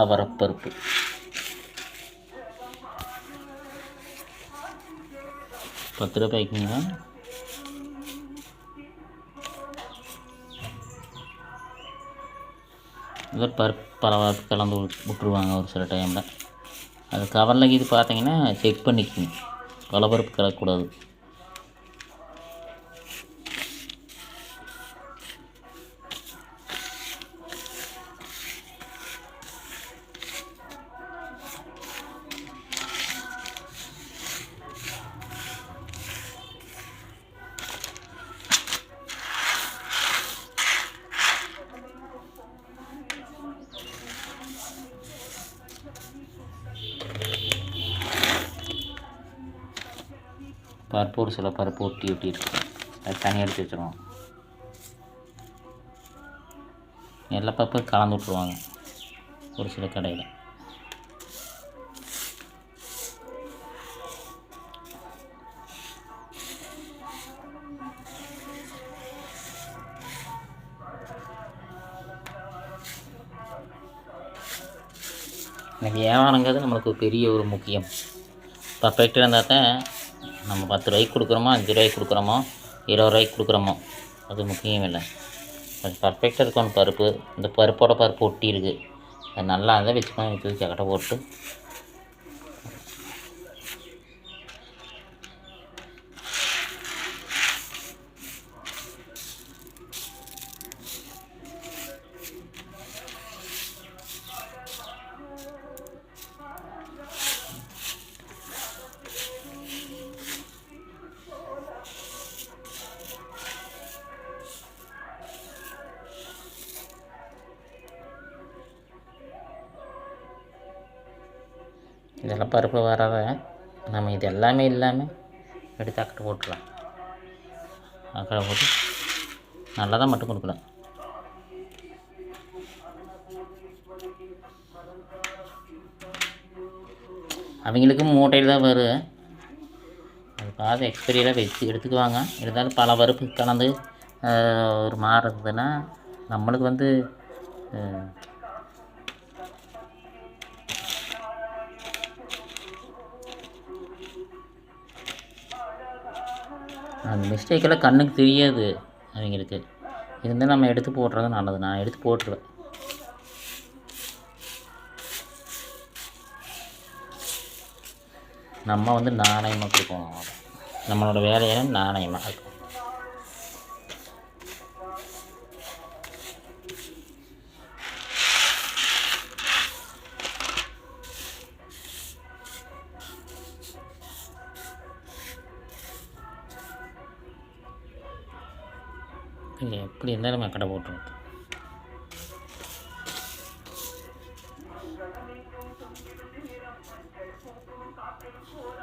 அவரப்பருப்பு. ₹10 ரூபாய்க்குங்க. இதை பரவாயில்ல கலந்து விட்டுருவாங்க ஒரு சில டைமில். அது கவரில் இது பார்த்தீங்கன்னா செக் பண்ணிக்கோங்க, பருப்பு கலக்கக்கூடாது. பருப்பு ஒரு சில பருப்பு ஒட்டி இருக்கு, அது தனியாக எடுத்து வச்சுருவோம். எல்லா பருப்பும் கலந்து விட்ருவாங்க ஒரு சில கடையில். எனக்கு வியாபாரங்கிறது நம்மளுக்கு பெரிய ஒரு முக்கியம். பர்ஃபெக்டாக இருந்தால் தான் நம்ம 10 ரூபாய்க்கு கொடுக்குறோமோ, 5 ரூபாய்க்கு கொடுக்குறோமோ, 20 ரூபாய்க்கு கொடுக்குறோமோ, அது முக்கியம் இல்லை. அது பர்ஃபெக்டாக இருக்கணும். பருப்பு இந்த பருப்பு ஒட்டி இருக்குது, அது நல்லா இருந்தால் வச்சுக்கணும். தூக்கி கட்டை போட்டு இதெல்லாம் பருப்பு வராத நம்ம இது எல்லாமே இல்லாமல் எடுத்து அக்கட்டை போட்டுடலாம். அக்கட்டை போட்டு நல்லா தான் மட்டும் கொடுக்கலாம். அவங்களுக்கும் மூட்டையில் தான் வரும், அது பார்த்து எக்ஸ்பீரியெல்லாம் வச்சு எடுத்துக்குவாங்க. இருந்தாலும் பல பருப்பு கலந்து ஒரு மாறுறதுன்னா நம்மளுக்கு அந்த மிஸ்டேக்கெல்லாம் கண்ணுக்கு தெரியாது அவங்களுக்கு. இருந்தால் நம்ம எடுத்து போடுறது நல்லது. நான் எடுத்து போட்டுருவேன். நம்ம நாணயமாக கொடுக்கணும். நம்மளோட வேலையை நாணயமாக இருக்கும். எப்படி இருந்தாலும் நம்ம கடை போட்டுருவோம்.